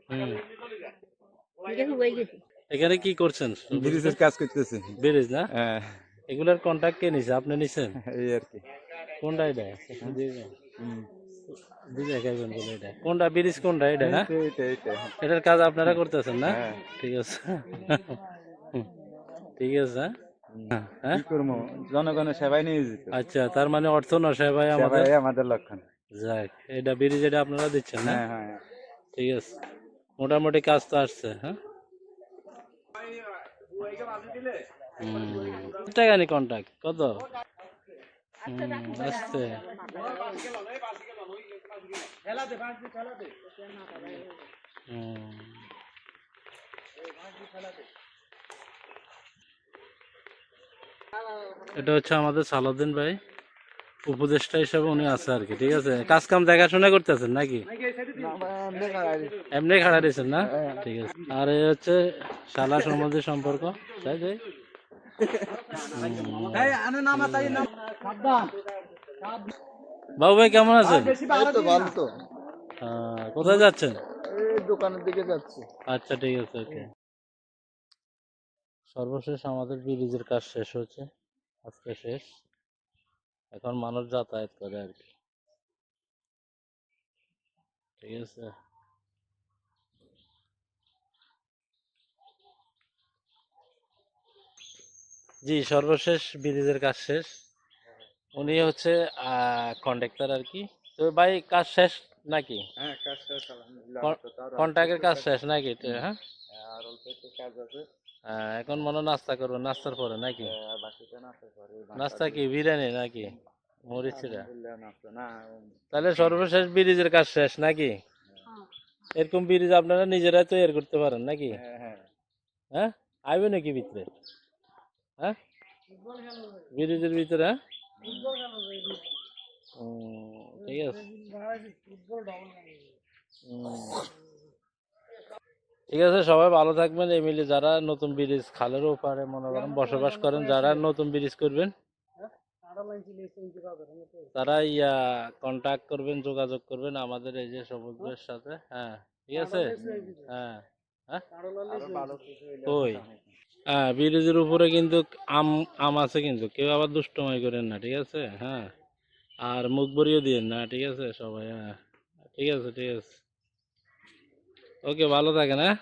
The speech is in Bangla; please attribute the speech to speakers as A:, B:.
A: হুম। এখানে কি করছেন?
B: ব্রিজের কাজ করতেছি।
A: ব্রিজ না?
B: হ্যাঁ,
A: এগুলার কন্ট্রাক্ট কে নিছে? আপনি নিছেন?
B: এই আর কি।
A: কোনটা এটা?
B: হ্যাঁ, হুম।
A: বুঝে খাইবেন বলে এটা। কোনটা ব্রিজ কোনটা এটা না?
B: এইটা।
A: এটার কাজ আপনারা করতেছেন না?
B: হ্যাঁ,
A: ঠিক আছে। হুম, ঠিক আছে।
B: হুম।
A: হ্যাঁ?
B: কি
A: হ্যাঁ?
B: করবো, জনগণের সেবায় নিয়োজিত।
A: আচ্ছা, তার মানে অর্থ নয় ভাই আমাদের।
B: সেবাই আমাদের লক্ষণ।
A: যাক, এটা ব্রিজ এটা আপনারা দিচ্ছেন না?
B: হ্যাঁ, হ্যাঁ।
A: ঠিক আছে। মোটামুটি কাজ তো আসছে, হ্যাঁ? টাকা নি কন্ট্রাক্ট কত? আসছে। হুম। এটা হচ্ছে আমাদের সালাউদ্দিন ভাই, উপদেষ্টা হিসাবে উনি আছে আর কি। ঠিক আছে, কাজ কাম দেখাশোনা করতেছেন নাকি? এমনি খাড়া দিয়েছেন না? ঠিক আছে। আর এই হচ্ছে শালা সম্বন্ধে সম্পর্ক, তাই তাই। বাবু ভাই কেমন আছেন?
C: এই তো ভালো তো।
A: কোথায় যাচ্ছেন?
C: এই দোকানের দিকে যাচ্ছি।
A: আচ্ছা ঠিক আছে, ওকে। সর্বশেষ আমাদের ব্রিজের কাজ শেষ হচ্ছে, আজকে শেষ। এখন মানুষ যাতায়াত করে আর কি। ঠিক আছে। জি, সর্বশেষ ব্রিজের কাজ শেষ। উনি হচ্ছে কন্ট্রাক্টর আর কি। তো ভাই কাজ শেষ নাকি?
B: হ্যাঁ, কাজ শেষ আলহামদুলিল্লাহ।
A: কন্ট্রাক্টের কাজ শেষ নাকি? হ্যাঁ।
B: আর অল্প একটু কাজ আছে।
A: এখন মনে হয় নাস্তা করবো, নাস্তার পরে নাকি?
B: বাকিটা না পরে
A: নাস্তা কি বিরিয়ানি নাকি মরিচিরা?
B: আলহামদুলিল্লাহ নাস্তা না।
A: তাহলে সর্বশেষ ব্রিজের কাজ শেষ নাকি? এরকম ব্রিজ আপনারা নিজেরাই তৈরি করতে পারেন নাকি?
B: হ্যাঁ, হ্যাঁ।
A: হ্যাঁ, আইবে নাকি ভিতরে? হ্যাঁ, ব্রিজের ভিতরে? হ্যাঁ, ঠিক আছে। ঠিক আছে, সবাই ভালো থাকবেন। এমিলি যারা নতুন ব্রিজ খালের ওপারে মনে করেন বসবাস করেন, যারা নতুন ব্রিজ করবেন তারা কন্টাক্ট করবেন, যোগাযোগ করবেন আমাদের এই যে সবুজ ভাইয়ের সাথে। হ্যাঁ, ঠিক আছে। হ্যাঁ। হ্যাঁ,
B: আরো ভালো কিছু হইলে
A: কই?
B: জানাই।
A: হ্যাঁ, ব্রিজের উপরে কিন্তু আম আম আছে, কিন্তু কেউ আবার দুষ্টুমাই করেন না, ঠিক আছে। হ্যাঁ, আর মুখ ভরিয়ে দিয়েন না, ঠিক আছে সবাই। হ্যাঁ, ঠিক আছে, ঠিক আছে। ওকে, ভালো থাকেন, হ্যাঁ।